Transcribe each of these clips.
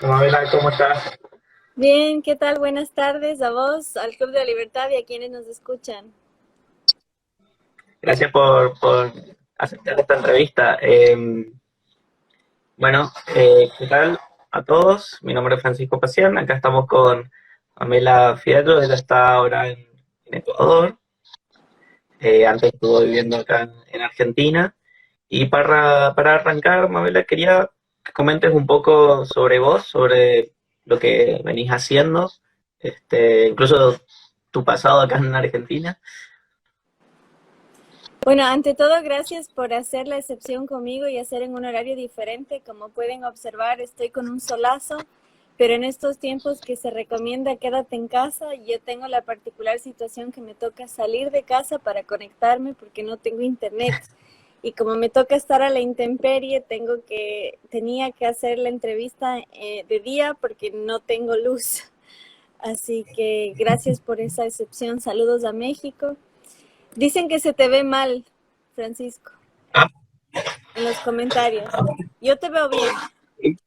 Hola, ¿cómo estás? Bien, ¿qué tal? Buenas tardes a vos, al Club de la Libertad y a quienes nos escuchan. Gracias por aceptar esta entrevista. Bueno, ¿qué tal a todos? Mi nombre es Francisco Pacián. Acá estamos con Pamela Fierro. Ella está ahora en Ecuador. Antes estuvo viviendo acá en Argentina. Y para arrancar, Pamela, quería que comentes un poco sobre vos, sobre lo que venís haciendo, incluso tu pasado acá en Argentina. Bueno, ante todo, gracias por hacer la excepción conmigo y hacer en un horario diferente. Como pueden observar, estoy con un solazo, pero en estos tiempos que se recomienda quédate en casa, yo tengo la particular situación que me toca salir de casa para conectarme porque no tengo internet. Y como me toca estar a la intemperie, tenía que hacer la entrevista de día porque no tengo luz. Así que gracias por esa excepción. Saludos a México. Dicen que se te ve mal, Francisco, Ah, en los comentarios. Yo te veo bien.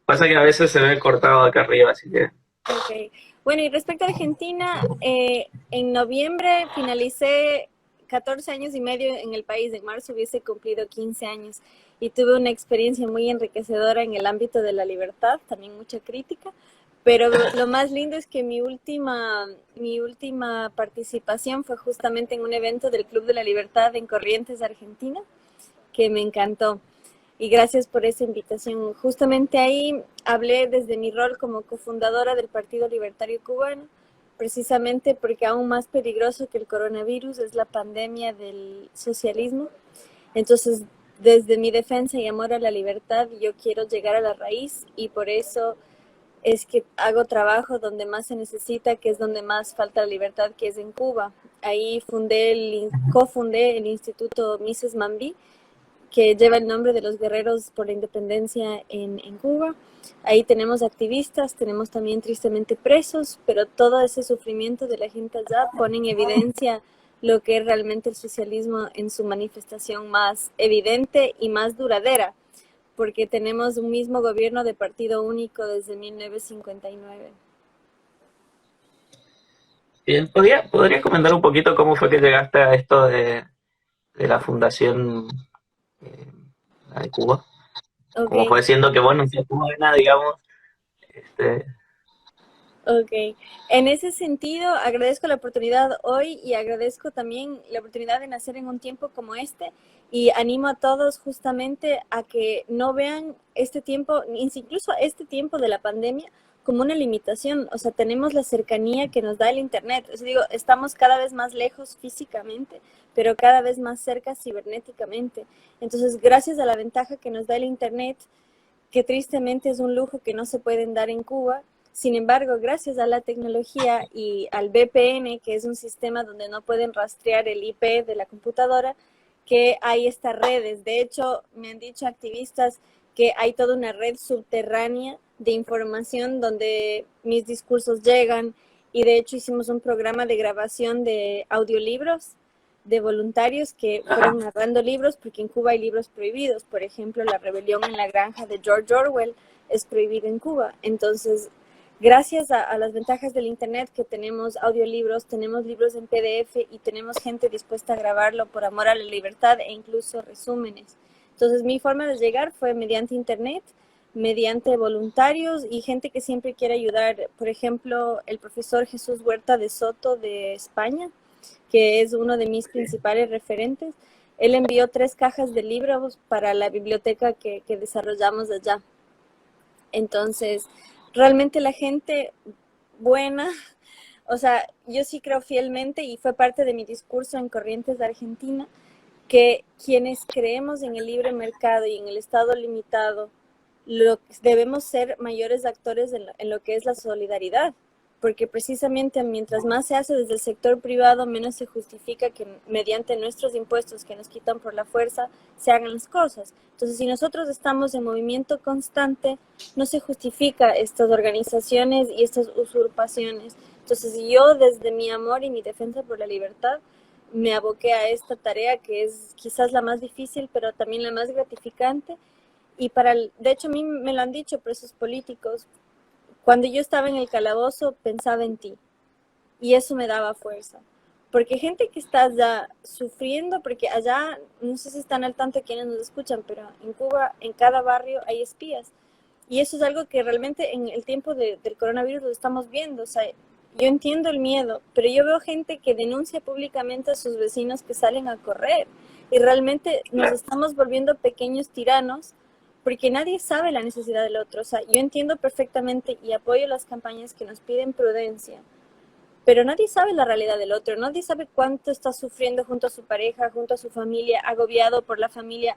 pasa que a veces se ve cortado acá arriba, así que Ok. Bueno, y respecto a Argentina, en noviembre finalicé 14 años y medio en el país. En marzo hubiese cumplido 15 años y tuve una experiencia muy enriquecedora en el ámbito de la libertad, también mucha crítica. Pero lo más lindo es que mi última participación fue justamente en un evento del Club de la Libertad en Corrientes, Argentina, que me encantó. Y gracias por esa invitación. Justamente ahí hablé desde mi rol como cofundadora del Partido Libertario Cubano, precisamente porque aún más peligroso que el coronavirus es la pandemia del socialismo. Entonces, desde mi defensa y amor a la libertad, yo quiero llegar a la raíz y por eso es que hago trabajo donde más se necesita, que es donde más falta la libertad, que es en Cuba. Ahí cofundé el Instituto Mises Mambí, que lleva el nombre de los guerreros por la independencia en Cuba. Ahí tenemos activistas, tenemos también tristemente presos, pero todo ese sufrimiento de la gente allá pone en evidencia lo que es realmente el socialismo en su manifestación más evidente y más duradera, porque tenemos un mismo gobierno de partido único desde 1959. bien. ¿Podría comentar un poquito cómo fue que llegaste a esto de la fundación eh, la de Cuba? Ok, ¿Cómo fue siendo que vos no sos cubana, digamos? Este, ok. En ese sentido, agradezco la oportunidad hoy y agradezco también la oportunidad de nacer en un tiempo como este y animo a todos justamente a que no vean este tiempo, incluso este tiempo de la pandemia, como una limitación. O sea, tenemos la cercanía que nos da el Internet. O sea, digo, estamos cada vez más lejos físicamente, pero cada vez más cerca cibernéticamente. Entonces, gracias a la ventaja que nos da el Internet, que tristemente es un lujo que no se pueden dar en Cuba. Sin embargo, gracias a la tecnología y al VPN, que es un sistema donde no pueden rastrear el IP de la computadora, que hay estas redes. De hecho, me han dicho activistas que hay toda una red subterránea de información donde mis discursos llegan y de hecho hicimos un programa de grabación de audiolibros de voluntarios que fueron narrando libros, porque en Cuba hay libros prohibidos. Por ejemplo, La rebelión en la granja de George Orwell es prohibido en Cuba. Entonces, gracias a las ventajas del Internet, que tenemos audiolibros, tenemos libros en PDF y tenemos gente dispuesta a grabarlo por amor a la libertad e incluso resúmenes. Entonces, mi forma de llegar fue mediante Internet, mediante voluntarios y gente que siempre quiere ayudar. Por ejemplo, el profesor Jesús Huerta de Soto de España, que es uno de mis principales referentes. Él envió 3 cajas de libros para la biblioteca que desarrollamos allá. Entonces, realmente la gente buena, o sea, yo sí creo fielmente, y fue parte de mi discurso en Corrientes de Argentina, que quienes creemos en el libre mercado y en el Estado limitado, debemos ser mayores actores en lo que es la solidaridad, porque precisamente mientras más se hace desde el sector privado, menos se justifica que mediante nuestros impuestos que nos quitan por la fuerza se hagan las cosas. Entonces, si nosotros estamos en movimiento constante, no se justifica estas organizaciones y estas usurpaciones. Entonces, yo desde mi amor y mi defensa por la libertad, me aboqué a esta tarea que es quizás la más difícil, pero también la más gratificante, Y de hecho a mí me lo han dicho presos políticos, cuando yo estaba en el calabozo pensaba en ti y eso me daba fuerza. Porque gente que está allá sufriendo, porque allá, no sé si están al tanto quienes nos escuchan, pero en Cuba, en cada barrio hay espías. Y eso es algo que realmente en el tiempo del coronavirus lo estamos viendo. O sea, yo entiendo el miedo, pero yo veo gente que denuncia públicamente a sus vecinos que salen a correr. Y realmente nos estamos volviendo pequeños tiranos porque nadie sabe la necesidad del otro. O sea, yo entiendo perfectamente y apoyo las campañas que nos piden prudencia, pero nadie sabe la realidad del otro, nadie sabe cuánto está sufriendo junto a su pareja, junto a su familia, agobiado por la familia,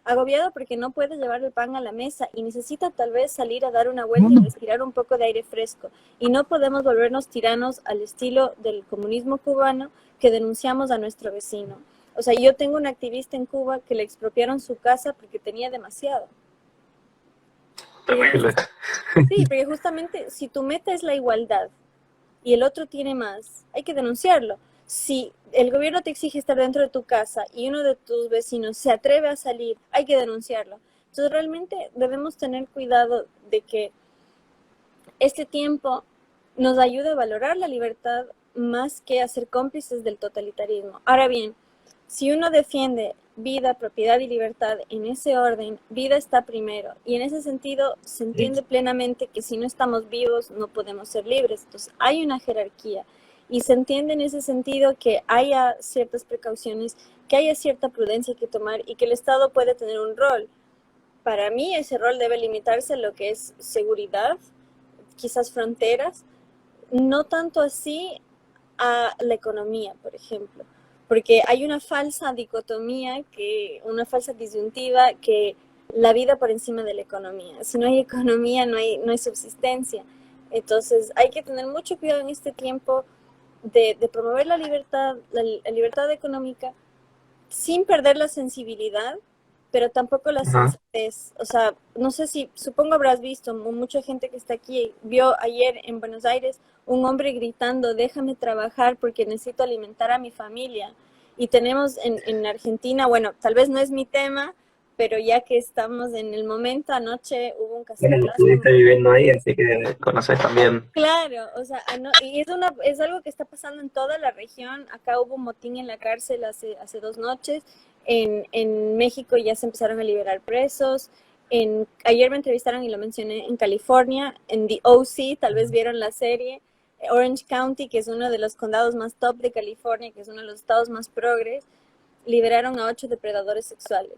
agobiado porque no puede llevar el pan a la mesa y necesita tal vez salir a dar una vuelta y respirar un poco de aire fresco. Y no podemos volvernos tiranos al estilo del comunismo cubano que denunciamos a nuestro vecino. O sea, yo tengo un activista en Cuba que le expropiaron su casa porque tenía demasiado. Terrible. Sí, porque justamente si tu meta es la igualdad, y el otro tiene más, hay que denunciarlo. Si el gobierno te exige estar dentro de tu casa y uno de tus vecinos se atreve a salir, hay que denunciarlo. Entonces realmente debemos tener cuidado de que este tiempo nos ayude a valorar la libertad más que a ser cómplices del totalitarismo. Ahora bien, si uno defiende vida, propiedad y libertad en ese orden, vida está primero. Y en ese sentido se entiende plenamente que si no estamos vivos no podemos ser libres. Entonces hay una jerarquía. Y se entiende en ese sentido que haya ciertas precauciones, que haya cierta prudencia que tomar y que el Estado puede tener un rol. Para mí ese rol debe limitarse a lo que es seguridad, quizás fronteras, no tanto así a la economía, por ejemplo, porque hay una falsa dicotomía, una falsa disyuntiva que la vida por encima de la economía. Si no hay economía, no hay subsistencia. Entonces hay que tener mucho cuidado en este tiempo de promover la libertad económica sin perder la sensibilidad, pero tampoco la sensatez. O sea, no sé si, supongo habrás visto, mucha gente que está aquí vio ayer en Buenos Aires un hombre gritando, déjame trabajar porque necesito alimentar a mi familia. Y tenemos en Argentina, bueno, tal vez no es mi tema, pero ya que estamos en el momento, anoche hubo un Bueno, cacerolazo. estuviste viviendo ahí, así que conoces también. Claro, o sea, y es algo que está pasando en toda la región. Acá hubo un motín en la cárcel hace 2 noches. En México ya se empezaron a liberar presos. Ayer me entrevistaron y lo mencioné en California, en The OC, tal vez vieron la serie. Orange County, que es uno de los condados más top de California, que es uno de los estados más progres, liberaron a 8 depredadores sexuales.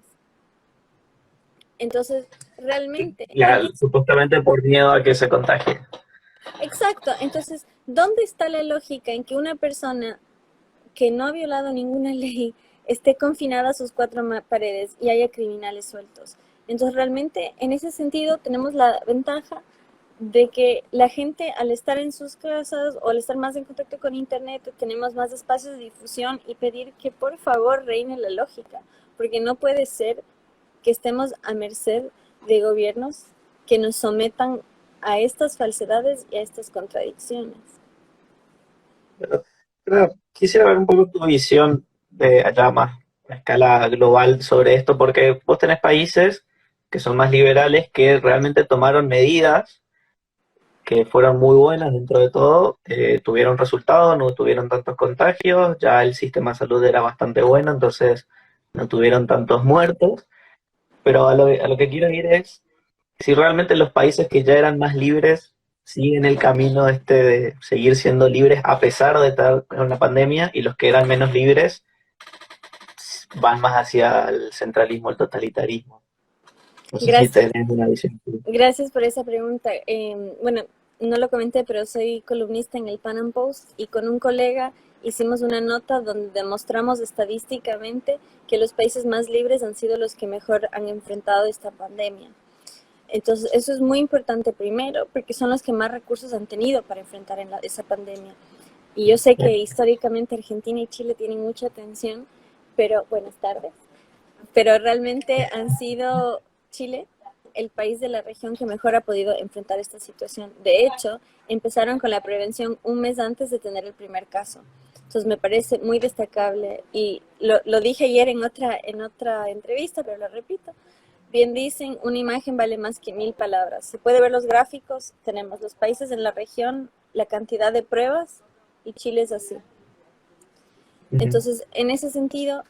Entonces, realmente... Ya, supuestamente por miedo a que se contagie. Exacto, entonces, ¿dónde está la lógica en que una persona que no ha violado ninguna ley esté confinada a sus 4 paredes y haya criminales sueltos? Entonces, realmente, en ese sentido, tenemos la ventaja de que la gente, al estar en sus casas o al estar más en contacto con Internet, tenemos más espacios de difusión y pedir que por favor reine la lógica, porque no puede ser que estemos a merced de gobiernos que nos sometan a estas falsedades y a estas contradicciones. Pero quisiera ver un poco tu visión de allá más a escala global sobre esto, porque vos tenés países que son más liberales que realmente tomaron medidas que fueron muy buenas dentro de todo, tuvieron resultados, no tuvieron tantos contagios, ya el sistema de salud era bastante bueno, entonces no tuvieron tantos muertos, pero a lo que quiero ir es si realmente los países que ya eran más libres siguen el camino este de seguir siendo libres a pesar de estar en una pandemia y los que eran menos libres van más hacia el centralismo, el totalitarismo. No sé si Gracias, tenés una visión. gracias por esa pregunta. Bueno, no lo comenté, pero soy columnista en el Pan Am Post y con un colega hicimos una nota donde demostramos estadísticamente que los países más libres han sido los que mejor han enfrentado esta pandemia. Entonces, eso es muy importante primero, porque son los que más recursos han tenido para enfrentar esa pandemia. Y yo sé que históricamente Argentina y Chile tienen mucha atención, pero buenas tardes. Pero realmente han sido Chile el país de la región que mejor ha podido enfrentar esta situación. De hecho, empezaron con la prevención un mes antes de tener el primer caso. Entonces me parece muy destacable y lo dije ayer en otra entrevista, pero lo repito. bien dicen, una imagen vale más que 1000 palabras. Se puede ver los gráficos, tenemos los países en la región, la cantidad de pruebas, y Chile es así. Ujú. Entonces, en ese sentido,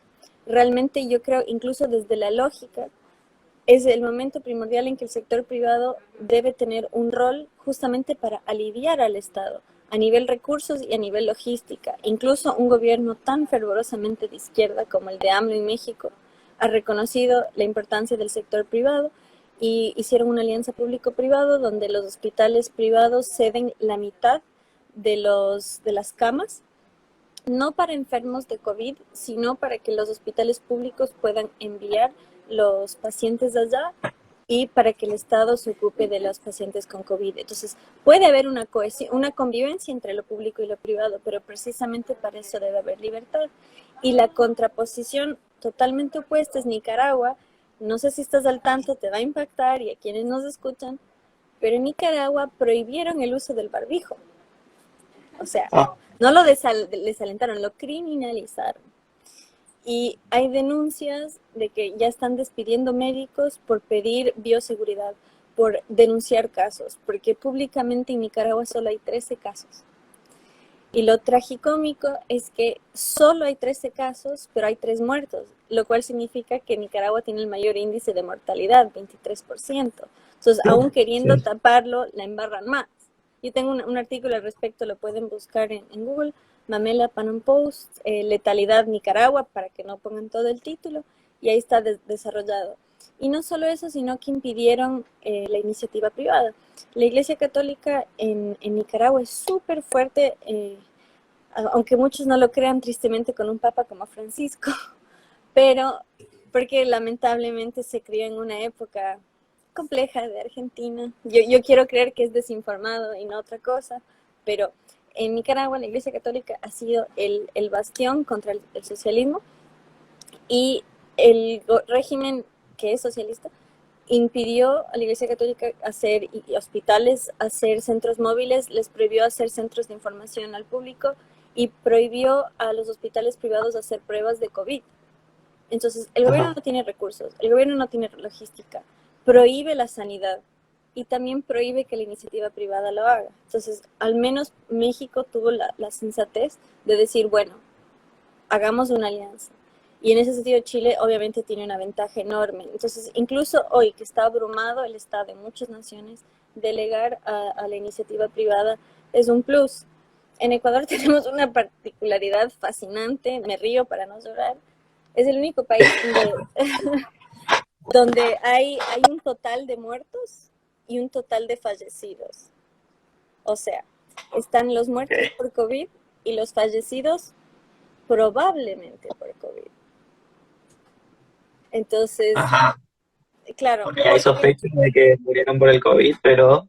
realmente yo creo, incluso desde la lógica, es el momento primordial en que el sector privado debe tener un rol justamente para aliviar al Estado a nivel recursos y a nivel logística. Incluso un gobierno tan fervorosamente de izquierda como el de AMLO en México ha reconocido la importancia del sector privado y hicieron una alianza público-privado donde los hospitales privados ceden la mitad de las camas, no para enfermos de COVID, sino para que los hospitales públicos puedan enviar los pacientes de allá y para que el Estado se ocupe de los pacientes con COVID. Entonces, puede haber una cohesión, una convivencia entre lo público y lo privado, pero precisamente para eso debe haber libertad. Y la contraposición totalmente opuesta es Nicaragua. No sé si estás al tanto, te va a impactar y a quienes nos escuchan, pero en Nicaragua prohibieron el uso del barbijo. O sea, Ah, no lo desalentaron, lo criminalizaron. Y hay denuncias de que ya están despidiendo médicos por pedir bioseguridad, por denunciar casos, porque públicamente en Nicaragua solo hay 13 casos. Y lo tragicómico es que solo hay 13 casos, pero hay 3 muertos, lo cual significa que Nicaragua tiene el mayor índice de mortalidad, 23%. Entonces, aún queriendo sí. taparlo, la embarran más. Yo tengo un artículo al respecto, lo pueden buscar en Google, Mamela Panam Post, Letalidad Nicaragua, para que no pongan todo el título, y ahí está desarrollado. Y no solo eso, sino que impidieron la iniciativa privada. La Iglesia Católica en Nicaragua es súper fuerte, aunque muchos no lo crean, tristemente con un papa como Francisco, pero porque lamentablemente se crió en una época compleja de Argentina. Yo quiero creer que es desinformado y no otra cosa, pero en Nicaragua la Iglesia Católica ha sido el bastión contra el socialismo, y el régimen que es socialista impidió a la Iglesia Católica hacer hospitales, hacer centros móviles, les prohibió hacer centros de información al público y prohibió a los hospitales privados hacer pruebas de COVID. Entonces, el gobierno Ajá. no tiene recursos, el gobierno no tiene logística, prohíbe la sanidad y también prohíbe que la iniciativa privada lo haga. Entonces, al menos México tuvo la sensatez de decir, bueno, hagamos una alianza. Y en ese sentido Chile obviamente tiene una ventaja enorme. Entonces, incluso hoy que está abrumado el Estado de muchas naciones, delegar a la iniciativa privada es un plus. En Ecuador tenemos una particularidad fascinante, me río para no llorar. Es el único país donde hay un total de muertos y un total de fallecidos. O sea, están los muertos Ok. por COVID y los fallecidos probablemente por COVID. Entonces, Ajá. claro, Porque hay sospechas de que murieron por el COVID, pero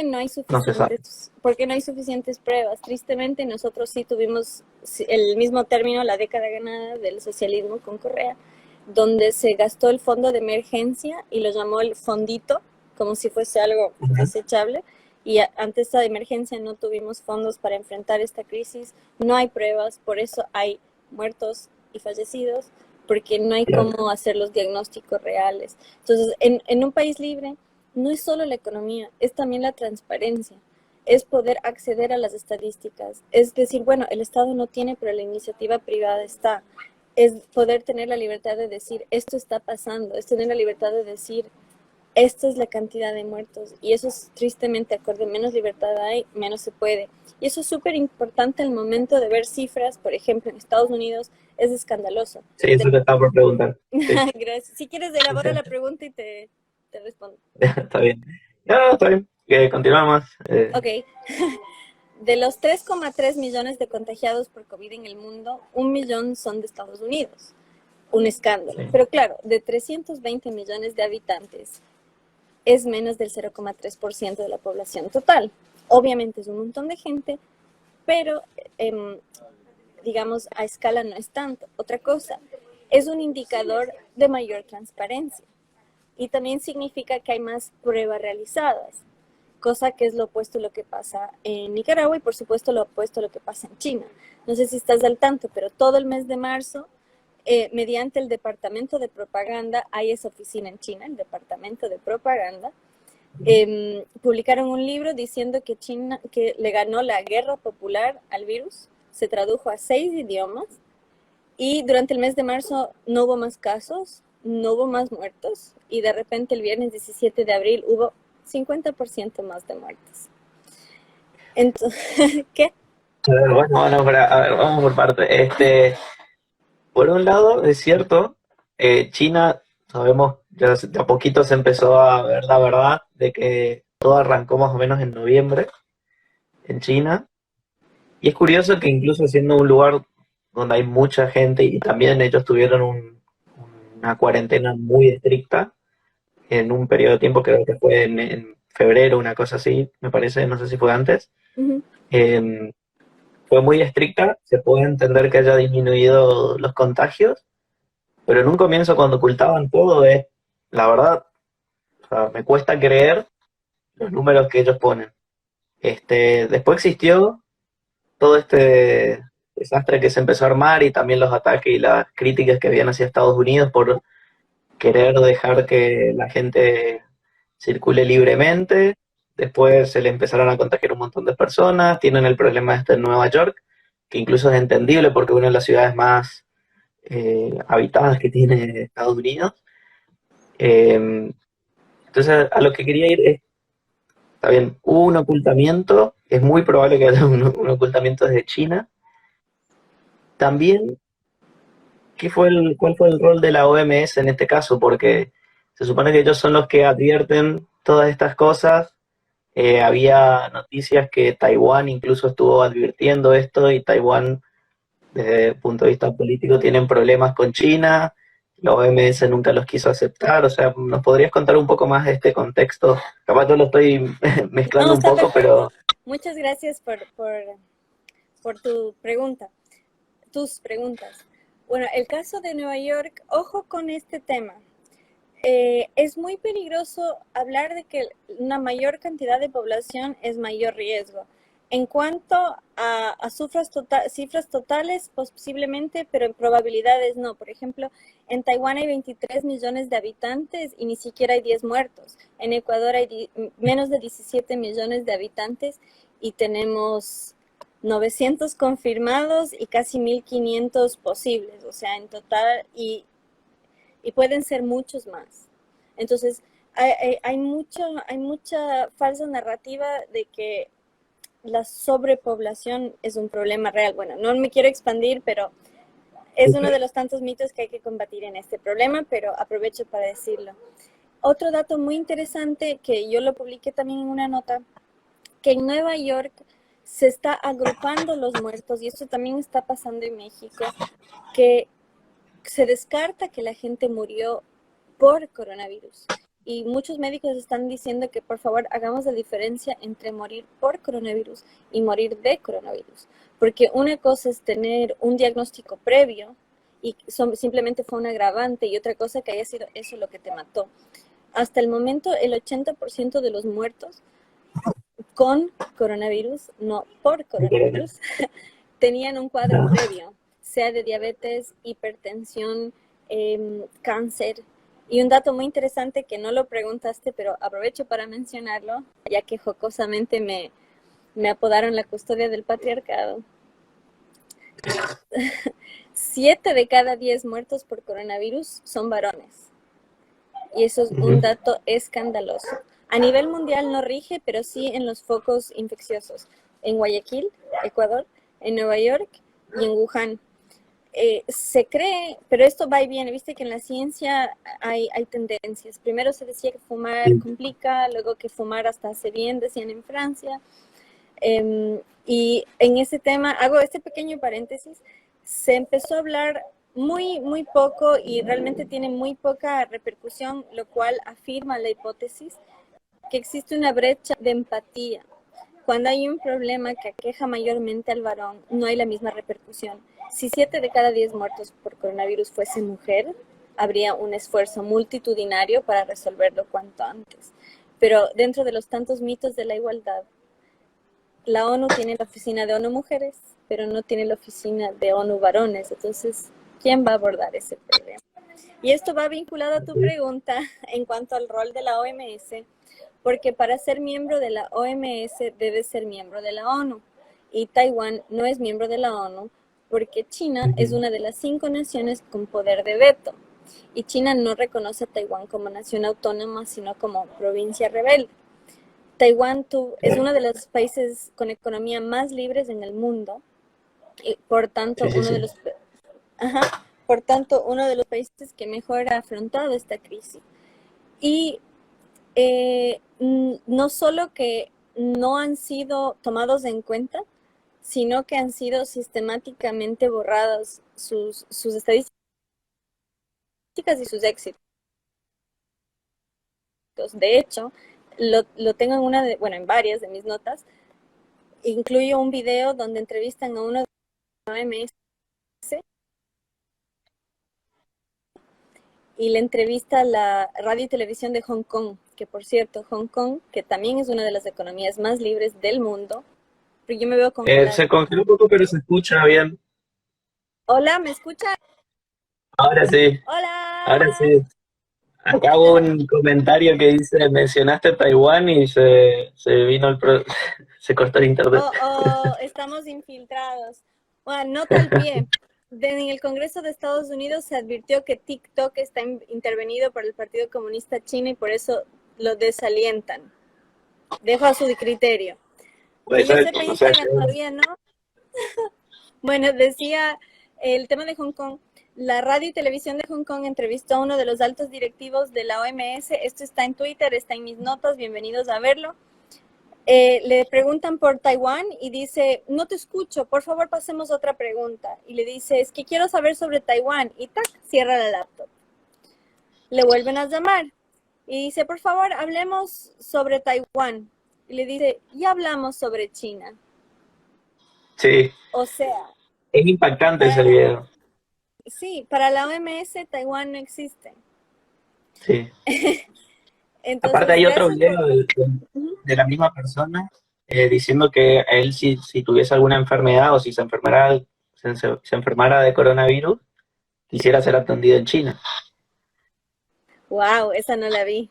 no se sabe. porque no hay suficientes pruebas. Tristemente, nosotros sí tuvimos el mismo término, la década ganada del socialismo con Correa, donde se gastó el fondo de emergencia y lo llamó el fondito, como si fuese algo Ujú. desechable. Y ante esta emergencia no tuvimos fondos para enfrentar esta crisis, no hay pruebas, por eso hay muertos y fallecidos, porque no hay Claro. cómo hacer los diagnósticos reales. Entonces, en un país libre, no es solo la economía, es también la transparencia, es poder acceder a las estadísticas, es decir, bueno, el Estado no tiene, pero la iniciativa privada está, es poder tener la libertad de decir, esto está pasando, es tener la libertad de decir, esta es la cantidad de muertos, y eso es tristemente, acorde menos libertad hay, menos se puede. Y eso es súper importante al momento de ver cifras, por ejemplo, en Estados Unidos es escandaloso. Sí, eso te estaba por preguntar. Sí, Gracias. Si quieres, sí, sí. elabora la pregunta y te respondo. Está bien. No, está bien. Continuamos. Ok. De los 3,3 millones de contagiados por COVID en el mundo, 1 millón son de Estados Unidos. Un escándalo. Sí. Pero claro, de 320 millones de habitantes, es menos del 0,3% de la población total. Obviamente es un montón de gente, pero digamos a escala no es tanto. Otra cosa, es un indicador de mayor transparencia y también significa que hay más pruebas realizadas, cosa que es lo opuesto a lo que pasa en Nicaragua y por supuesto lo opuesto a lo que pasa en China. No sé si estás al tanto, pero todo el mes de marzo mediante el departamento de propaganda, hay esa oficina en China, el departamento de propaganda, publicaron un libro diciendo que China que le ganó la guerra popular al virus, se tradujo a 6 idiomas y durante el mes de marzo no hubo más casos, no hubo más muertos y de repente el viernes 17 de abril hubo 50% más de muertes. Entonces, ¿qué? Bueno, a ver, vamos por parte. Por un lado, es cierto, China, sabemos, ya de a poquito se empezó a ver la verdad de que todo arrancó más o menos en noviembre en China. Y es curioso que incluso siendo un lugar donde hay mucha gente y también ellos tuvieron una cuarentena muy estricta en un periodo de tiempo, creo que fue en febrero, una cosa así, me parece, no sé si fue antes. Uh-huh. Eh, Fue muy estricta, se puede entender que haya disminuido los contagios, pero en un comienzo cuando ocultaban todo la verdad, o sea, me cuesta creer los números que ellos ponen. Después existió todo este desastre que se empezó a armar y también los ataques y las críticas que habían hacia Estados Unidos por querer dejar que la gente circule libremente. Después se le empezaron a contagiar un montón de personas. Tienen el problema en Nueva York, que incluso es entendible porque es una de las ciudades más habitadas que tiene Estados Unidos. Entonces, a lo que quería ir es, está bien, hubo un ocultamiento, es muy probable que haya un ocultamiento desde China. También, ¿cuál fue el rol de la OMS en este caso? Porque se supone que ellos son los que advierten todas estas cosas. Había noticias que Taiwán incluso estuvo advirtiendo esto y Taiwán, desde el punto de vista político, tienen problemas con China. La OMS nunca los quiso aceptar. O sea, ¿nos podrías contar un poco más de este contexto? Capaz yo lo estoy mezclando No, un está poco, perfecto. pero... Muchas gracias por tu pregunta, tus preguntas. Bueno, el caso de Nueva York, ojo con este tema. Es muy peligroso hablar de que una mayor cantidad de población es mayor riesgo. En cuanto a cifras totales, posiblemente, pero en probabilidades no. Por ejemplo, en Taiwán hay 23 millones de habitantes y ni siquiera hay 10 muertos. En Ecuador hay menos de 17 millones de habitantes y tenemos 900 confirmados y casi 1.500 posibles. O sea, en total, y pueden ser muchos más. Entonces, hay mucha falsa narrativa de que la sobrepoblación es un problema real. Bueno, no me quiero expandir, pero es uno de los tantos mitos que hay que combatir en este problema, pero aprovecho para decirlo. Otro dato muy interesante que yo lo publiqué también en una nota, que en Nueva York se está agrupando los muertos, y esto también está pasando en México, que se descarta que la gente murió por coronavirus. Y muchos médicos están diciendo que por favor hagamos la diferencia entre morir por coronavirus y morir de coronavirus. Porque una cosa es tener un diagnóstico previo y simplemente fue un agravante, y otra cosa que haya sido eso lo que te mató. Hasta el momento el 80% de los muertos con coronavirus, no por coronavirus, tenían un cuadro previo, sea de diabetes, hipertensión, cáncer. Y un dato muy interesante que no lo preguntaste, pero aprovecho para mencionarlo, ya que jocosamente me apodaron la custodia del patriarcado. 7 de cada 10 muertos por coronavirus son varones. Y eso es un dato escandaloso. A nivel mundial no rige, pero sí en los focos infecciosos. En Guayaquil, Ecuador, en Nueva York y en Wuhan. Se cree, pero esto va y viene, viste que en la ciencia hay tendencias. Primero se decía que fumar complica, luego que fumar hasta hace bien, decían en Francia. Y en ese tema, hago este pequeño paréntesis, se empezó a hablar muy poco y realmente tiene muy poca repercusión, lo cual afirma la hipótesis que existe una brecha de empatía. Cuando hay un problema que aqueja mayormente al varón, no hay la misma repercusión. Si 7 de cada 10 muertos por coronavirus fuese mujer, habría un esfuerzo multitudinario para resolverlo cuanto antes. Pero dentro de los tantos mitos de la igualdad, la ONU tiene la oficina de ONU Mujeres, pero no tiene la oficina de ONU Varones. Entonces, ¿Quién va a abordar ese problema? Y esto va vinculado a tu pregunta en cuanto al rol de la OMS, porque para ser miembro de la OMS debes ser miembro de la ONU. Y Taiwán no es miembro de la ONU porque China es una de las 5 naciones con poder de veto. Y China no reconoce a Taiwán como nación autónoma, sino como provincia rebelde. Taiwán es uno de los países con economía más libres en el mundo y por tanto Sí, sí, sí. por tanto uno de los países que mejor ha afrontado esta crisis. Y no solo que no han sido tomados en cuenta, sino que han sido sistemáticamente borrados sus estadísticas y sus éxitos. De hecho, lo tengo en varias de mis notas. Incluyo un video donde entrevistan a uno de la OMS y le entrevista a la radio y televisión de Hong Kong, que por cierto, Hong Kong, que también es una de las economías más libres del mundo, pero yo me veo congelada. Se congeló un poco, pero se escucha bien. Hola, ¿me escucha? Ahora sí, ahora Hola. sí. Acá hubo un comentario que dice, mencionaste Taiwán y se vino se cortó el internet. Estamos infiltrados. Bueno, nota al pie. En el Congreso de Estados Unidos se advirtió que TikTok está intervenido por el Partido Comunista Chino y por eso lo desalientan. Dejo a su criterio. Que Pues yo eso, sepa, o sea, Instagram todavía no. Bueno, decía el tema de Hong Kong. La radio y televisión de Hong Kong entrevistó a uno de los altos directivos de la OMS. Esto está en Twitter, está en mis notas. Bienvenidos a verlo. Le preguntan por Taiwán y dice, no te escucho, por favor pasemos a otra pregunta. Y le dice, es que quiero saber sobre Taiwán. Y tac, cierra la laptop. Le vuelven a llamar y dice, por favor, hablemos sobre Taiwán. Y le dice, ya hablamos sobre China. sí, O sea, es impactante ese para, video. sí, para la OMS Taiwán no existe. Sí. Aparte Entonces, hay otro gracias por... video de la misma persona diciendo que a él si tuviese alguna enfermedad o si se enfermara de coronavirus, quisiera ser atendido en China. Wow, esa no la vi.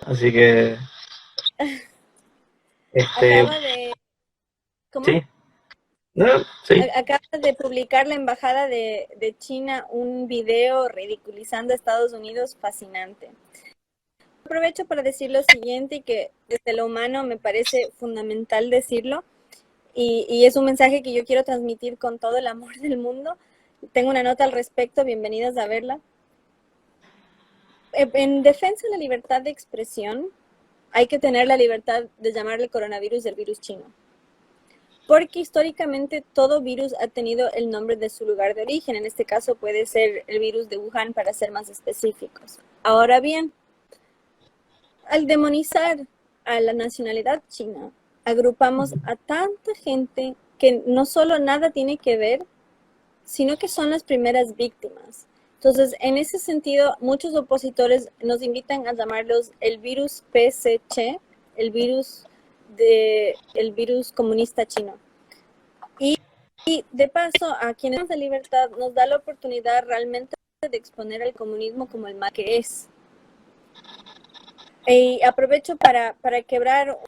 Así que, Acaba de... ¿Cómo? sí, no, sí, Acaba de publicar la Embajada de China un video ridiculizando a Estados Unidos fascinante. Aprovecho para decir lo siguiente y que desde lo humano me parece fundamental decirlo y es un mensaje que yo quiero transmitir con todo el amor del mundo. Tengo una nota al respecto, bienvenidas a verla. En defensa de la libertad de expresión hay que tener la libertad de llamarle coronavirus del virus chino. Porque históricamente todo virus ha tenido el nombre de su lugar de origen. En este caso puede ser el virus de Wuhan para ser más específicos. Ahora bien, al demonizar a la nacionalidad china, agrupamos a tanta gente que no solo nada tiene que ver, sino que son las primeras víctimas. Entonces, en ese sentido, muchos opositores nos invitan a llamarlos el virus PSC, el virus comunista chino. Y de paso, a quienes de libertad nos da la oportunidad realmente de exponer al comunismo como el mal que es. Y aprovecho para quebrar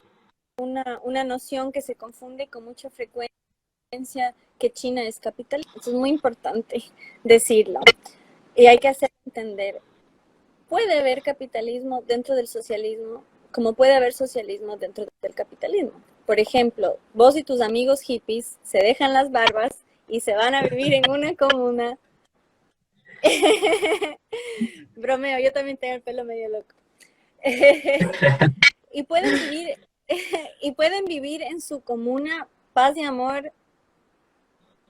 una noción que se confunde con mucha frecuencia, que China es capitalista. Eso es muy importante decirlo. Y hay que hacer entender, puede haber capitalismo dentro del socialismo, como puede haber socialismo dentro del capitalismo. Por ejemplo, vos y tus amigos hippies se dejan las barbas y se van a vivir en una comuna. Bromeo, yo también tengo el pelo medio loco. y pueden vivir en su comuna paz y amor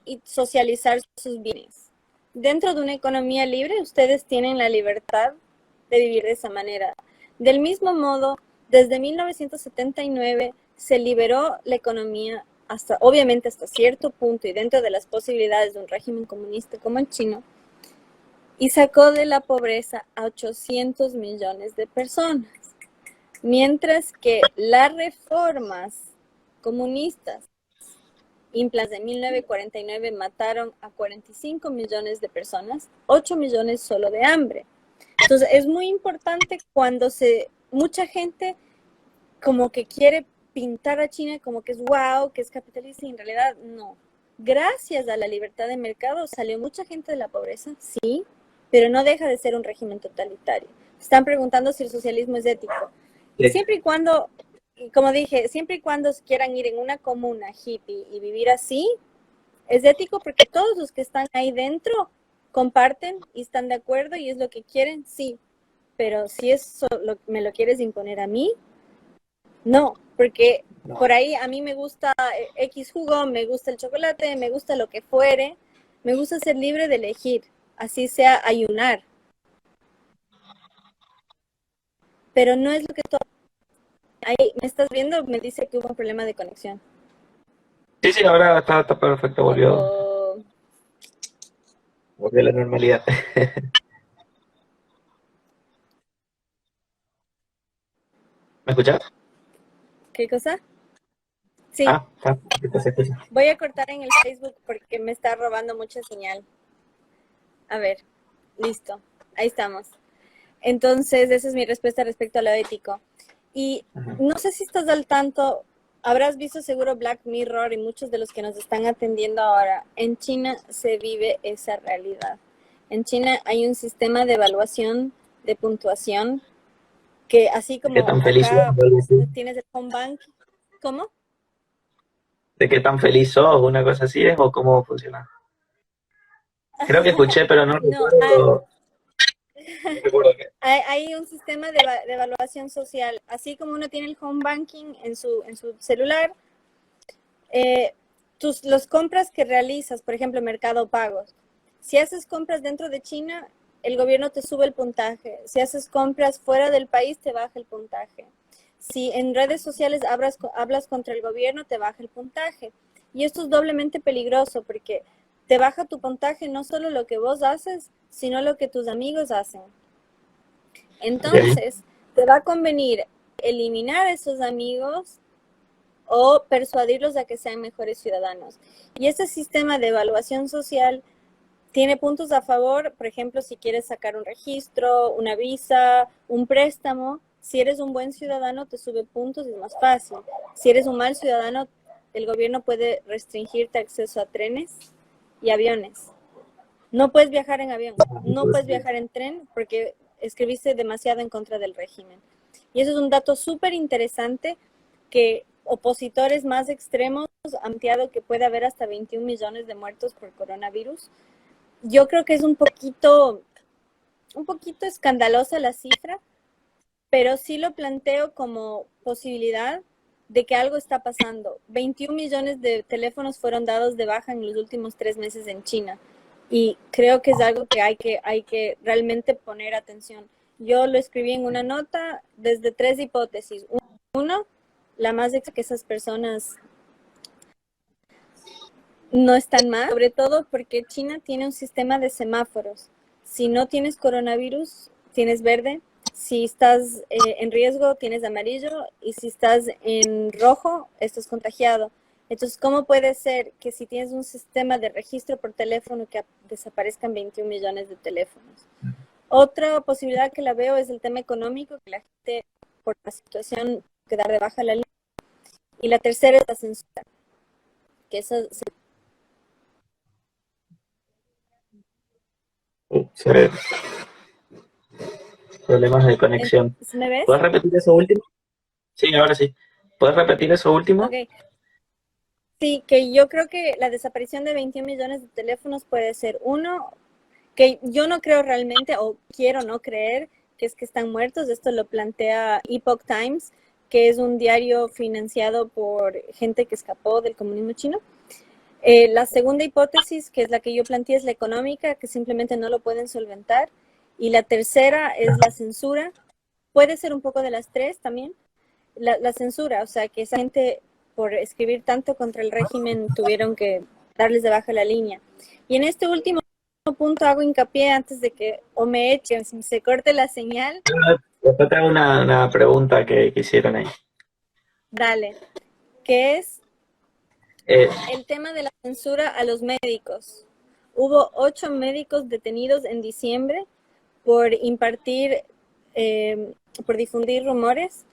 y socializar sus bienes. Dentro de una economía libre, ustedes tienen la libertad de vivir de esa manera. Del mismo modo, desde 1979 se liberó la economía obviamente hasta cierto punto y dentro de las posibilidades de un régimen comunista como el chino, y sacó de la pobreza a 800 millones de personas. Mientras que las reformas comunistas Implas de 1949 mataron a 45 millones de personas, 8 millones solo de hambre. Entonces es muy importante cuando mucha gente como que quiere pintar a China como que es wow, que es capitalista, y en realidad no. Gracias a la libertad de mercado salió mucha gente de la pobreza, sí, pero no deja de ser un régimen totalitario. Están preguntando si el socialismo es ético. Sí. Siempre y cuando, como dije, siempre y cuando quieran ir en una comuna hippie y vivir así, es ético porque todos los que están ahí dentro comparten y están de acuerdo y es lo que quieren, sí. Pero si eso me lo quieres imponer a mí, no, porque No. por ahí a mí me gusta X jugo, me gusta el chocolate, me gusta lo que fuere, me gusta ser libre de elegir, así sea ayunar. Pero no es lo que todo. Ahí, ¿me estás viendo? Me dice que hubo un problema de conexión. Sí, sí, ahora está perfecto, volvió a la normalidad. ¿Me escuchas? ¿Qué cosa? Sí, Ah, está, se escucha. voy a cortar en el Facebook porque me está robando mucha señal. A ver, listo, ahí estamos. Entonces, esa es mi respuesta respecto a lo ético. Y no sé si estás al tanto, habrás visto seguro Black Mirror y muchos de los que nos están atendiendo ahora. En China se vive esa realidad. En China hay un sistema de evaluación de puntuación que así ¿De qué como tan feliz sos? acá tienes el home bank, ¿cómo? ¿De qué tan feliz sos? ¿Una cosa así es o cómo funciona? Creo que escuché, pero no No, recuerdo. No recuerdo qué. hay un sistema de evaluación social. Así como uno tiene el home banking en su celular, los compras que realizas, por ejemplo, Mercado Pagos, si haces compras dentro de China, el gobierno te sube el puntaje. Si haces compras fuera del país, te baja el puntaje. Si en redes sociales hablas contra el gobierno, te baja el puntaje. Y esto es doblemente peligroso porque te baja tu puntaje no solo lo que vos haces, sino lo que tus amigos hacen. Entonces, te va a convenir eliminar a esos amigos o persuadirlos a que sean mejores ciudadanos. Y este sistema de evaluación social tiene puntos a favor, por ejemplo, si quieres sacar un registro, una visa, un préstamo, si eres un buen ciudadano te sube puntos y es más fácil. Si eres un mal ciudadano, el gobierno puede restringirte acceso a trenes y aviones. No puedes viajar en avión, no puedes viajar en tren porque escribiste demasiado en contra del régimen. Y eso es un dato súper interesante que opositores más extremos han planteado que puede haber hasta 21 millones de muertos por coronavirus. Yo creo que es un poquito escandalosa la cifra, pero sí lo planteo como posibilidad de que algo está pasando. 21 millones de teléfonos fueron dados de baja en los últimos 3 meses en China y creo que es algo que hay que realmente poner atención. Yo lo escribí en una nota desde 3 hipótesis. Uno, la más de que esas personas no están mal, sobre todo porque China tiene un sistema de semáforos. Si no tienes coronavirus, tienes verde. Si estás en riesgo, tienes amarillo. Y si estás en rojo, estás contagiado. Entonces, ¿cómo puede ser que si tienes un sistema de registro por teléfono que desaparezcan 21 millones de teléfonos? Otra posibilidad que la veo es el tema económico, que la gente por la situación que dar de baja la línea. Y la tercera es la censura, que eso se Se ve. Problemas de conexión. ¿me ves? ¿Puedes repetir eso último? Sí, ahora sí. ¿Puedes repetir eso último? Ok. Sí, que yo creo que la desaparición de 21 millones de teléfonos puede ser uno, que yo no creo realmente, o quiero no creer, que es que están muertos. Esto lo plantea Epoch Times, que es un diario financiado por gente que escapó del comunismo chino. La segunda hipótesis, que es la que yo planteé, es la económica, que simplemente no lo pueden solventar. Y la tercera es la censura. Puede ser un poco de las tres también. La censura, o sea, que esa gente por escribir tanto contra el régimen tuvieron que darles de baja la línea. Y en este último punto hago hincapié antes de que o me eche, se corte la señal. Después te hago una pregunta que hicieron ahí. Dale, que es el tema de la censura a los médicos. Hubo 8 médicos detenidos en diciembre por por difundir rumores.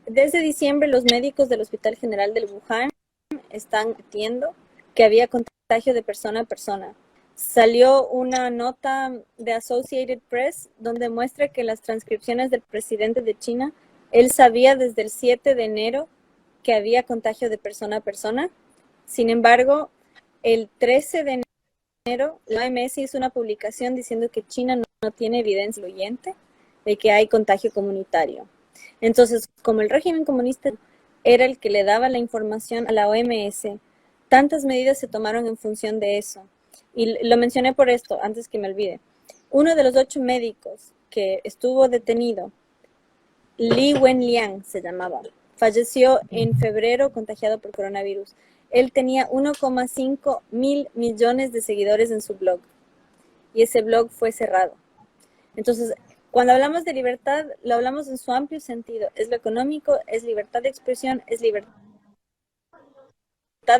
Desde diciembre, los médicos del Hospital General del Wuhan están admitiendo que había contagio de persona a persona. Salió una nota de Associated Press donde muestra que las transcripciones del presidente de China, él sabía desde el 7 de enero que había contagio de persona a persona. Sin embargo, el 13 de enero, la OMS hizo una publicación diciendo que China no tiene evidencia concluyente de que hay contagio comunitario. Entonces, como el régimen comunista era el que le daba la información a la OMS, tantas medidas se tomaron en función de eso. Y lo mencioné por esto, antes que me olvide. Uno de los 8 médicos que estuvo detenido, Li Wenliang se llamaba, falleció en febrero contagiado por coronavirus. Él tenía 1,5 mil millones de seguidores en su blog y ese blog fue cerrado. Entonces, cuando hablamos de libertad, lo hablamos en su amplio sentido. Es lo económico, es libertad de expresión, es libertad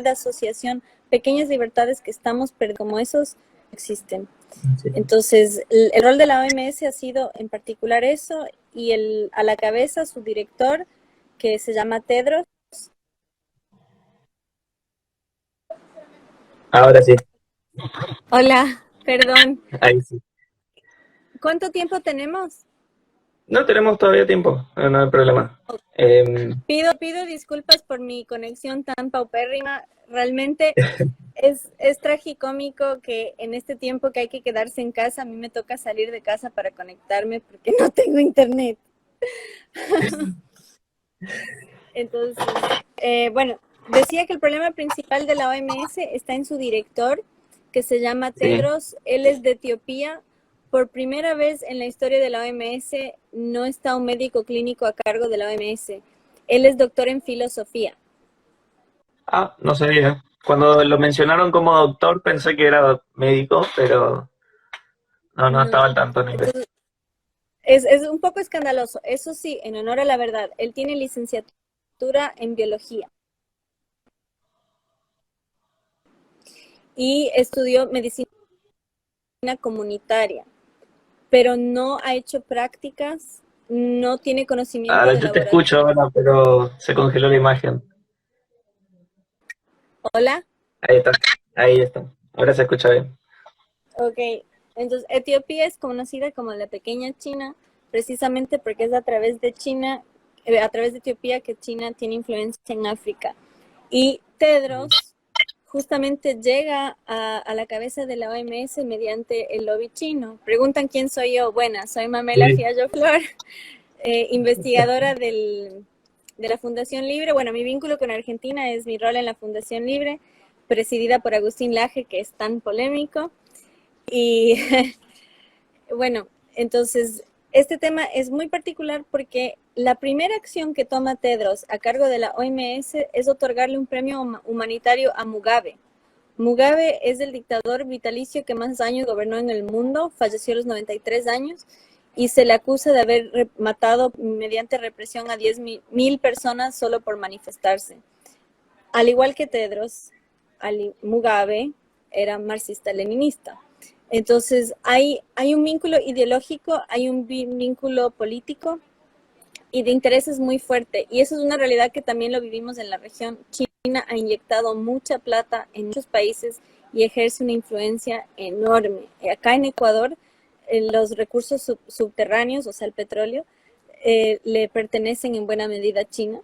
de asociación, pequeñas libertades que estamos perdiendo, como esos existen. Sí. Entonces, el rol de la OMS ha sido en particular eso, y a la cabeza su director, que se llama Tedros. Ahora sí. Hola, perdón. Ahí sí. ¿Cuánto tiempo tenemos? No tenemos todavía tiempo, no hay problema. Pido disculpas por mi conexión tan paupérrima. Realmente es tragicómico que en este tiempo que hay que quedarse en casa, a mí me toca salir de casa para conectarme porque no tengo internet. Entonces, bueno, decía que el problema principal de la OMS está en su director, que se llama Tedros. Sí. Él es de Etiopía. Por primera vez en la historia de la OMS no está un médico clínico a cargo de la OMS. Él es doctor en filosofía. Ah, no sabía. Cuando lo mencionaron como doctor pensé que era médico, pero no estaba al tanto. Entonces, es un poco escandaloso. Eso sí, en honor a la verdad, él tiene licenciatura en biología. Y estudió medicina comunitaria, pero no ha hecho prácticas, no tiene conocimiento de yo te escucho ahora, pero se congeló la imagen. Hola. Ahí está. Ahora se escucha bien. Ok, entonces Etiopía es conocida como la pequeña China, precisamente porque es a través de China, a través de Etiopía que China tiene influencia en África. Y Tedros justamente llega a la cabeza de la OMS mediante el lobby chino. Preguntan quién soy yo. Buena, soy Mamela Fiallo Flor, investigadora de la Fundación Libre. Bueno, mi vínculo con Argentina es mi rol en la Fundación Libre, presidida por Agustín Laje, que es tan polémico. Y bueno, entonces este tema es muy particular porque la primera acción que toma Tedros a cargo de la OMS es otorgarle un premio humanitario a Mugabe. Mugabe es el dictador vitalicio que más años gobernó en el mundo, falleció a los 93 años y se le acusa de haber matado mediante represión a 10.000 personas solo por manifestarse. Al igual que Tedros, Mugabe era marxista-leninista. Entonces, hay un vínculo ideológico, hay un vínculo político y de intereses muy fuerte. Y eso es una realidad que también lo vivimos en la región. China ha inyectado mucha plata en muchos países y ejerce una influencia enorme. Acá en Ecuador, los recursos subterráneos, o sea, el petróleo, le pertenecen en buena medida a China.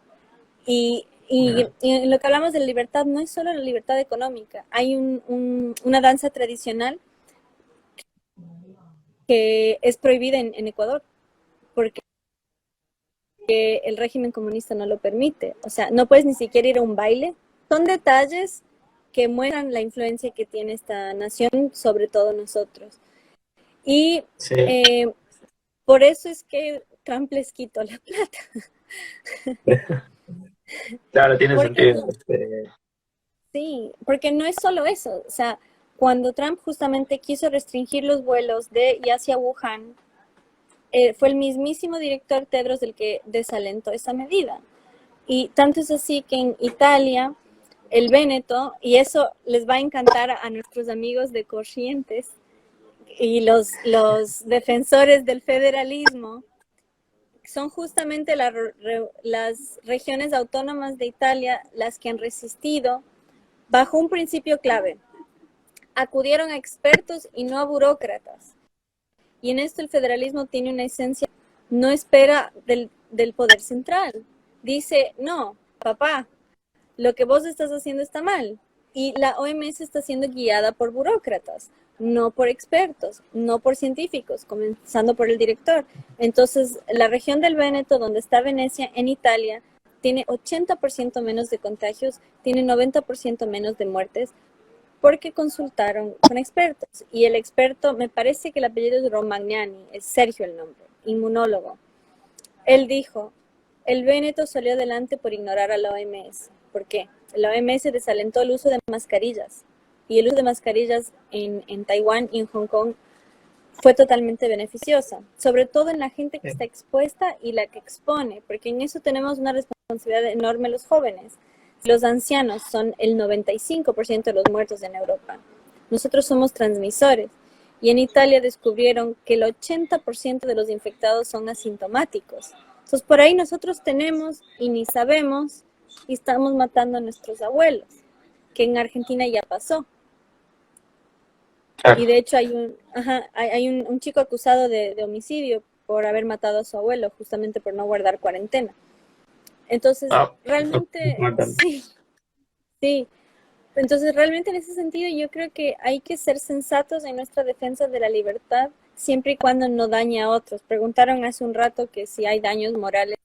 Y en lo que hablamos de libertad, no es solo la libertad económica. Hay una danza tradicional que es prohibida en Ecuador, porque el régimen comunista no lo permite. O sea, no puedes ni siquiera ir a un baile. Son detalles que muestran la influencia que tiene esta nación sobre todo nosotros. Y sí. Por eso es que Trump les quitó la plata. Claro, tiene sentido. Sí, porque no es solo eso. O sea, cuando Trump justamente quiso restringir los vuelos de y hacia Wuhan, fue el mismísimo director Tedros el que desalentó esa medida. Y tanto es así que en Italia el Véneto, y eso les va a encantar a nuestros amigos de Corrientes y los defensores del federalismo, son justamente las regiones autónomas de Italia las que han resistido bajo un principio clave. Acudieron a expertos y no a burócratas. Y en esto el federalismo tiene una esencia, no espera del poder central. Dice, no, papá, lo que vos estás haciendo está mal. Y la OMS está siendo guiada por burócratas, no por expertos, no por científicos, comenzando por el director. Entonces, la región del Véneto, donde está Venecia, en Italia, tiene 80% menos de contagios, tiene 90% menos de muertes, porque consultaron con expertos. Y el experto, me parece que el apellido es Romagnani, es Sergio el nombre, inmunólogo. Él dijo, el Véneto salió adelante por ignorar a la OMS. ¿Por qué? La OMS desalentó el uso de mascarillas. Y el uso de mascarillas en Taiwán y en Hong Kong fue totalmente beneficiosa, sobre todo en la gente que está expuesta y la que expone, porque en eso tenemos una responsabilidad enorme los jóvenes. Los ancianos son el 95% de los muertos en Europa. Nosotros somos transmisores. Y en Italia descubrieron que el 80% de los infectados son asintomáticos. Entonces, por ahí nosotros tenemos y ni sabemos y estamos matando a nuestros abuelos, que en Argentina ya pasó. Claro. Y de hecho hay un chico acusado de homicidio por haber matado a su abuelo, justamente por no guardar cuarentena. Entonces, realmente, sí. Entonces, realmente en ese sentido yo creo que hay que ser sensatos en nuestra defensa de la libertad, siempre y cuando no dañe a otros. Preguntaron hace un rato que si hay daños morales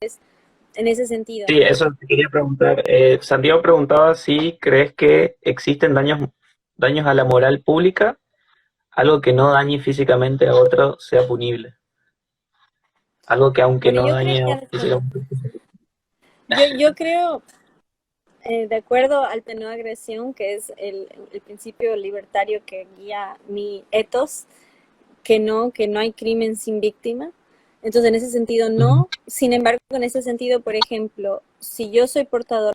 en ese sentido, Sí, ¿no? eso te quería preguntar. Santiago preguntaba si crees que existen daños a la moral pública, algo que no dañe físicamente a otro sea punible. Algo que aunque Bueno, no yo creo dañe que físicamente. yo creo, de acuerdo al de no agresión, que es el principio libertario que guía mi ethos, que no hay crimen sin víctima. Entonces, en ese sentido, no. Sin embargo, en ese sentido, por ejemplo, si yo soy portador.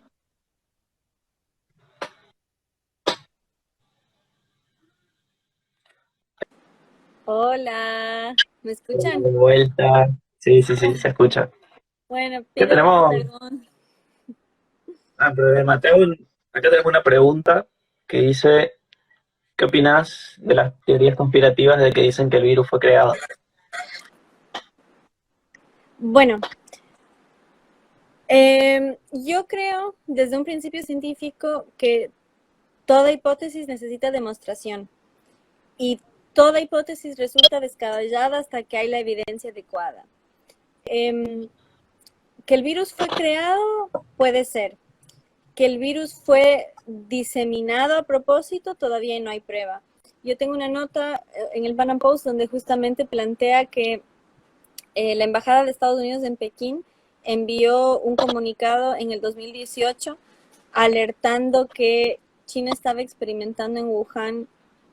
Hola, ¿me escuchan? De vuelta. Sí, sí, sí, se escucha. Bueno, ¿Qué pido tenemos? perdón. Problema. Acá tenemos una pregunta que dice, ¿qué opinas de las teorías conspirativas de que dicen que el virus fue creado? Bueno, yo creo desde un principio científico que toda hipótesis necesita demostración y toda hipótesis resulta descabellada hasta que hay la evidencia adecuada. Que el virus fue creado, puede ser. Que el virus fue diseminado a propósito, todavía no hay prueba. Yo tengo una nota en el Pan Am Post donde justamente plantea que la Embajada de Estados Unidos en Pekín envió un comunicado en el 2018 alertando que China estaba experimentando en Wuhan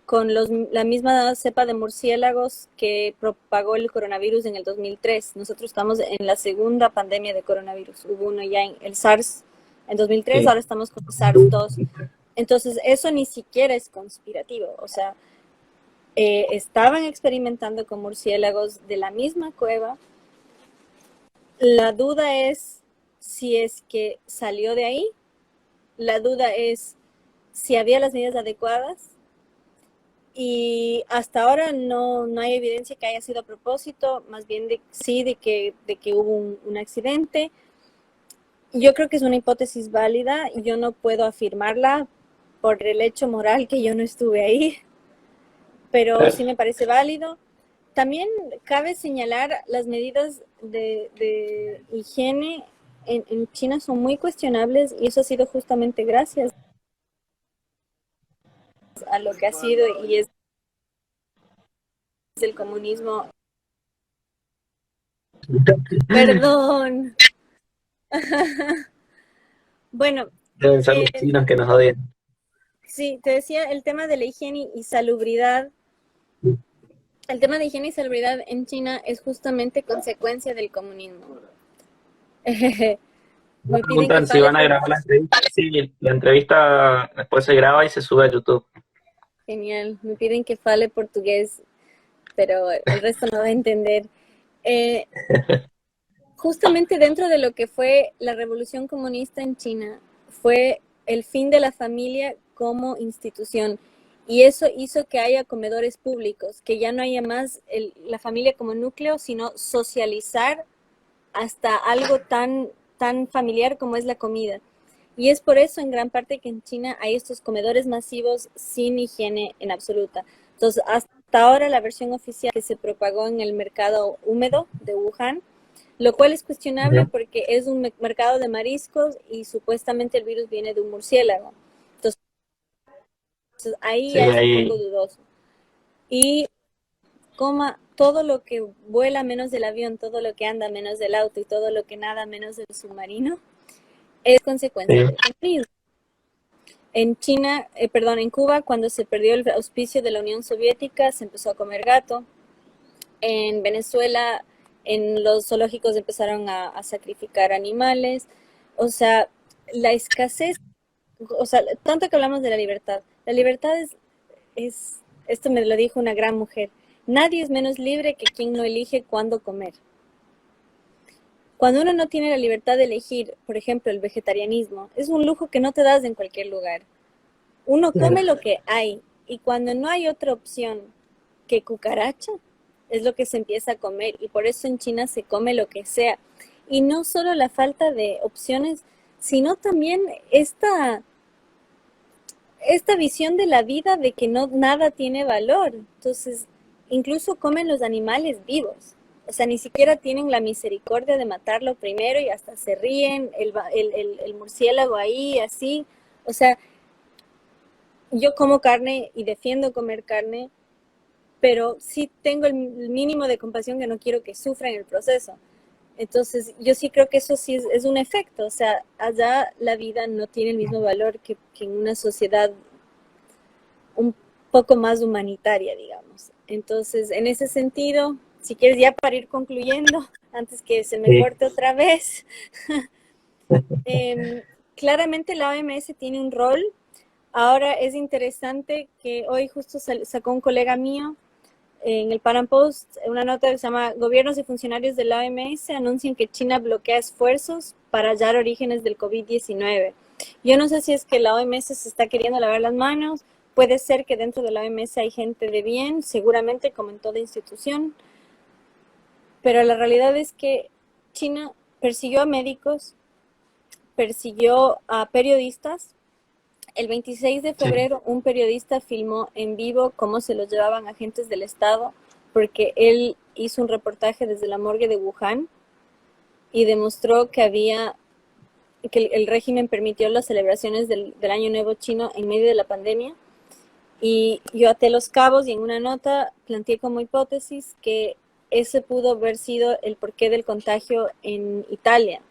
con la misma cepa de murciélagos que propagó el coronavirus en el 2003. Nosotros estamos en la segunda pandemia de coronavirus. Hubo uno ya en el SARS en 2003, Sí. ahora estamos con SARS-2. Entonces, eso ni siquiera es conspirativo. O sea, estaban experimentando con murciélagos de la misma cueva. La duda es si es que salió de ahí. La duda es si había las medidas adecuadas. Y hasta ahora no hay evidencia que haya sido a propósito, más bien de que hubo un accidente. Yo creo que es una hipótesis válida y yo no puedo afirmarla por el hecho moral que yo no estuve ahí, pero sí me parece válido. También cabe señalar las medidas de higiene en China son muy cuestionables y eso ha sido justamente gracias a lo que ha sido y es el comunismo. Perdón. Bueno, Deben ser los chinos que nos odian. sí, te decía el tema de la higiene y salubridad. El tema de higiene y salubridad en China es justamente consecuencia del comunismo. Me Me piden que preguntan si fale van a por... grabar la entrevista. Sí, la entrevista después se graba y se sube a YouTube. Genial, me piden que fale portugués, pero el resto no va a entender. Eh, Justamente dentro de lo que fue la revolución comunista en China, fue el fin de la familia como institución. Y eso hizo que haya comedores públicos, que ya no haya más la familia como núcleo, sino socializar hasta algo tan familiar como es la comida. Y es por eso en gran parte que en China hay estos comedores masivos sin higiene en absoluta. Entonces, hasta ahora la versión oficial que se propagó en el mercado húmedo de Wuhan, lo cual es cuestionable Ujú. porque es un mercado de mariscos y supuestamente el virus viene de un murciélago. Entonces, ahí Sí, ya es un poco ahí, dudoso. Y coma todo lo que vuela menos del avión, todo lo que anda menos del auto y todo lo que nada menos del submarino, es consecuencia sí, del comunismo. En China, perdón, en Cuba, cuando se perdió el auspicio de la Unión Soviética, se empezó a comer gato. En Venezuela, en los zoológicos empezaron a sacrificar animales. O sea, la escasez, o sea, tanto que hablamos de la libertad esto me lo dijo una gran mujer, nadie es menos libre que quien no elige cuándo comer. Cuando uno no tiene la libertad de elegir, por ejemplo, el vegetarianismo, es un lujo que no te das en cualquier lugar. Uno come lo que hay y cuando no hay otra opción que cucaracha, es lo que se empieza a comer y por eso en China se come lo que sea. Y no solo la falta de opciones, sino también esta visión de la vida de que no nada tiene valor. Entonces, incluso comen los animales vivos. O sea, ni siquiera tienen la misericordia de matarlo primero y hasta se ríen, el murciélago ahí, así. O sea, yo como carne y defiendo comer carne, pero sí tengo el mínimo de compasión que no quiero que sufra en el proceso. Entonces, yo sí creo que eso sí es un efecto. O sea, allá la vida no tiene el mismo valor que en una sociedad un poco más humanitaria, digamos. Entonces, en ese sentido, si quieres ya para ir concluyendo, antes que se me sí. corte otra vez, eh, claramente la OMS tiene un rol. Ahora es interesante que hoy justo sacó un colega mío en el Pan Am Post una nota que se llama Gobiernos y funcionarios de la OMS anuncian que China bloquea esfuerzos para hallar orígenes del COVID-19. Yo no sé si es que la OMS se está queriendo lavar las manos, puede ser que dentro de la OMS hay gente de bien, seguramente como en toda institución, pero la realidad es que China persiguió a médicos, persiguió a periodistas. El 26 de Sí. febrero un periodista filmó en vivo cómo se los llevaban agentes del Estado porque él hizo un reportaje desde la morgue de Wuhan y demostró que el régimen permitió las celebraciones del Año Nuevo chino en medio de la pandemia. Y yo até los cabos y en una nota planteé como hipótesis que ese pudo haber sido el porqué del contagio en Italia,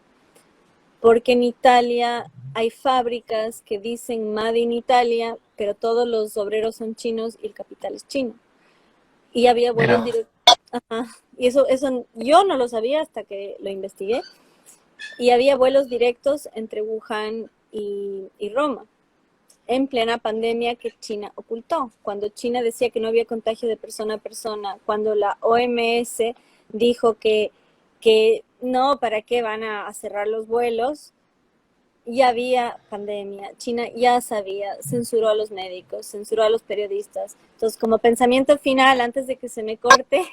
porque en Italia hay fábricas que dicen Made in Italia, pero todos los obreros son chinos y el capital es chino. Y había vuelos Mira, directos. Ajá. Y eso yo no lo sabía hasta que lo investigué. Y había vuelos directos entre Wuhan y Roma en plena pandemia que China ocultó. Cuando China decía que no había contagio de persona a persona, cuando la OMS dijo que no, ¿para qué van a cerrar los vuelos? Ya había pandemia, China ya sabía, censuró a los médicos, censuró a los periodistas. Entonces, como pensamiento final, antes de que se me corte,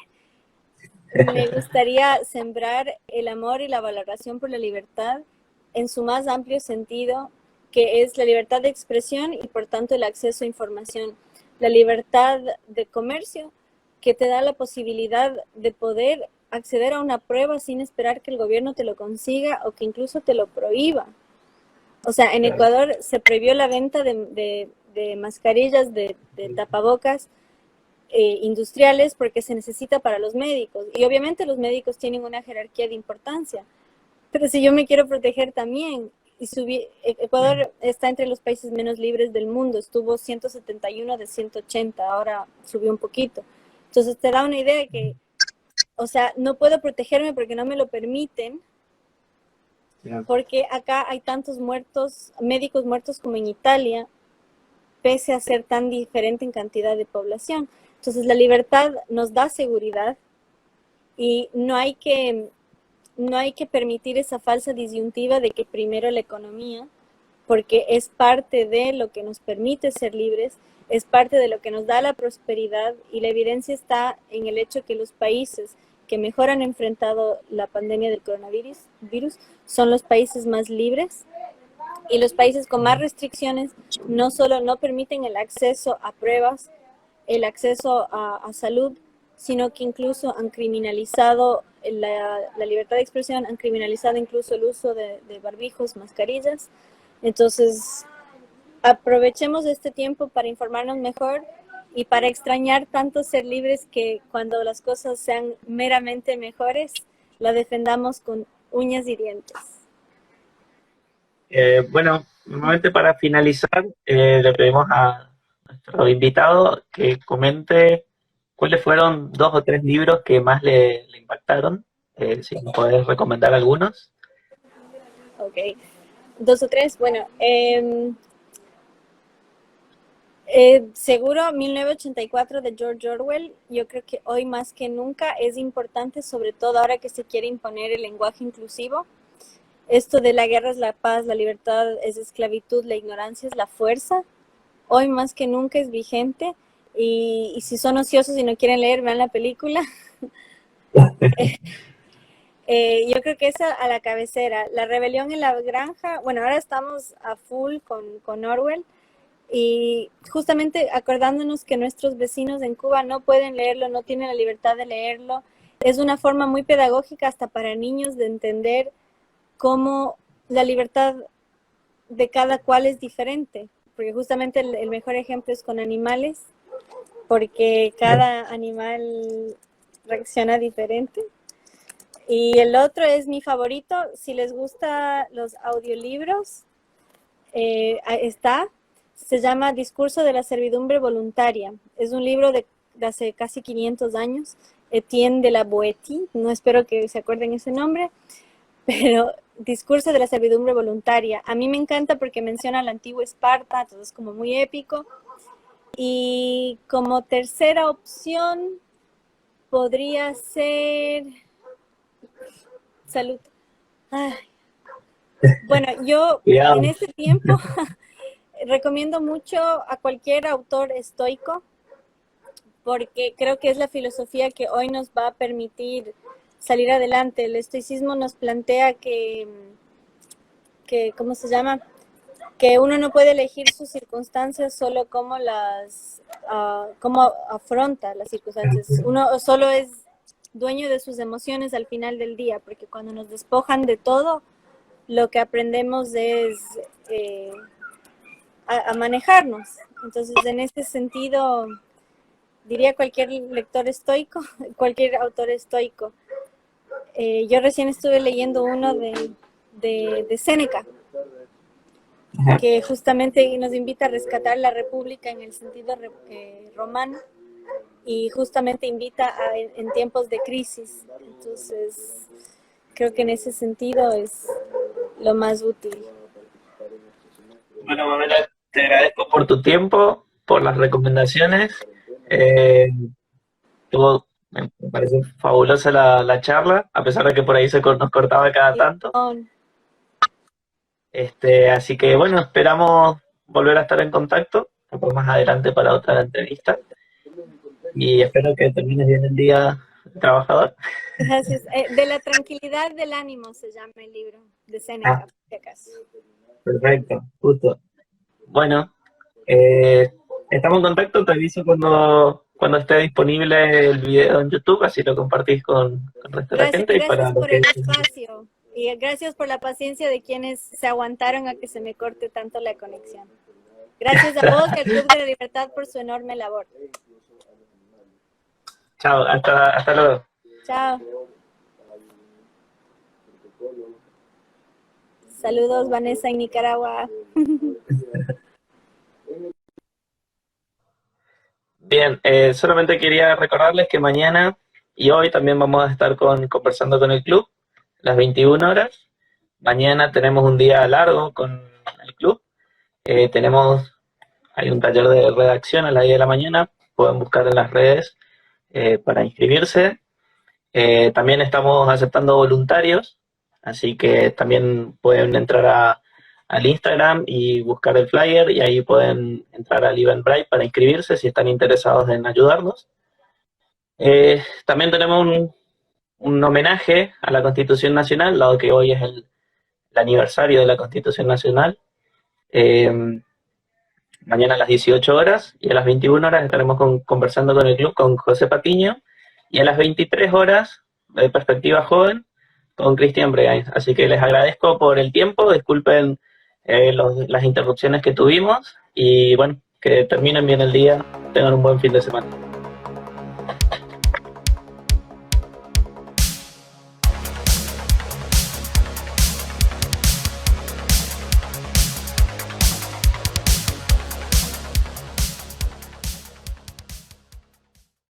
me gustaría sembrar el amor y la valoración por la libertad en su más amplio sentido, que es la libertad de expresión y por tanto el acceso a información, la libertad de comercio, que te da la posibilidad de poder acceder a una prueba sin esperar que el gobierno te lo consiga o que incluso te lo prohíba. O sea, en claro. Ecuador se prohibió la venta de mascarillas, de tapabocas industriales porque se necesita para los médicos. Y obviamente los médicos tienen una jerarquía de importancia. Pero si yo me quiero proteger también, Ecuador está entre los países menos libres del mundo, estuvo 171 de 180, ahora subió un poquito. Entonces te da una idea de que, o sea, no puedo protegerme porque no me lo permiten, porque acá hay tantos muertos, médicos muertos como en Italia, pese a ser tan diferente en cantidad de población. Entonces la libertad nos da seguridad y no hay que permitir esa falsa disyuntiva de que primero la economía, porque es parte de lo que nos permite ser libres, es parte de lo que nos da la prosperidad y la evidencia está en el hecho que los países que mejor han enfrentado la pandemia del coronavirus son los países más libres y los países con más restricciones no solo no permiten el acceso a pruebas, el acceso a salud, sino que incluso han criminalizado la libertad de expresión, han criminalizado incluso el uso de barbijos, mascarillas. Entonces, aprovechemos este tiempo para informarnos mejor y para extrañar tanto ser libres que cuando las cosas sean meramente mejores, la defendamos con uñas y dientes. Bueno, nuevamente para finalizar, le pedimos a nuestro invitado que comente cuáles fueron 2 o 3 libros que más le impactaron, si nos podés recomendar algunos. Ok, 2 o 3, bueno, seguro 1984 de George Orwell, yo creo que hoy más que nunca es importante, sobre todo ahora que se quiere imponer el lenguaje inclusivo. Esto de la guerra es la paz, la libertad es esclavitud, la ignorancia es la fuerza. Hoy más que nunca es vigente y si son ociosos y no quieren leer, vean la película. Yo creo que esa a la cabecera. La rebelión en la granja, bueno, ahora estamos a full con Orwell y justamente acordándonos que nuestros vecinos en Cuba no pueden leerlo, no tienen la libertad de leerlo. Es una forma muy pedagógica hasta para niños de entender cómo la libertad de cada cual es diferente, porque justamente el mejor ejemplo es con animales, porque cada animal reacciona diferente. Y el otro es mi favorito, si les gusta los audiolibros, se llama Discurso de la servidumbre voluntaria. Es un libro de hace casi 500 años, Etienne de la Boétie, no espero que se acuerden ese nombre, pero Discurso de la servidumbre voluntaria. A mí me encanta porque menciona la antigua Esparta, entonces es como muy épico. Y como tercera opción podría ser... Salud. Ay. Bueno, yo Cuidado. en este tiempo recomiendo mucho a cualquier autor estoico porque creo que es la filosofía que hoy nos va a permitir salir adelante. El estoicismo nos plantea que ¿cómo se llama? Que uno no puede elegir sus circunstancias, solo cómo cómo afronta las circunstancias. Uno solo es dueño de sus emociones al final del día, porque cuando nos despojan de todo, lo que aprendemos es a manejarnos. Entonces, en este sentido, diría cualquier lector estoico, cualquier autor estoico. Yo recién estuve leyendo uno de Séneca, que justamente nos invita a rescatar la república en el sentido romano y justamente invita en tiempos de crisis. Entonces, creo que en ese sentido es lo más útil. Bueno, Mamela, te agradezco por tu tiempo, por las recomendaciones. Me pareció fabulosa la charla, a pesar de que por ahí nos cortaba cada tanto. Así que bueno, esperamos volver a estar en contacto un poco más adelante para otra entrevista. Y espero que termines bien el día, trabajador. Gracias. De la tranquilidad del ánimo se llama el libro de Séneca, por acaso. Perfecto, justo. Bueno, estamos en contacto, te aviso cuando esté disponible el video en YouTube, así lo compartís con el resto de la gente. Gracias por el espacio y gracias por la paciencia de quienes se aguantaron a que se me corte tanto la conexión. Gracias a vos y al Club de la Libertad por su enorme labor. Chao, hasta luego. Chao. Saludos, Vanessa, en Nicaragua. Bien, solamente quería recordarles que mañana y hoy también vamos a estar conversando con el club, las 21 horas. Mañana tenemos un día largo con el club. Hay un taller de redacción a las 10 de la mañana. Pueden buscar en las redes para inscribirse. También estamos aceptando voluntarios, así que también pueden entrar al Instagram y buscar el flyer y ahí pueden entrar al Eventbrite para inscribirse si están interesados en ayudarnos. También tenemos un homenaje a la Constitución Nacional, dado que hoy es el aniversario de la Constitución Nacional. Mañana a las 18 horas y a las 21 horas estaremos conversando con el club, con José Patiño, y a las 23 horas, de Perspectiva Joven, con Cristian Bregain. Así que les agradezco por el tiempo, disculpen las interrupciones que tuvimos y bueno, que terminen bien el día, tengan un buen fin de semana.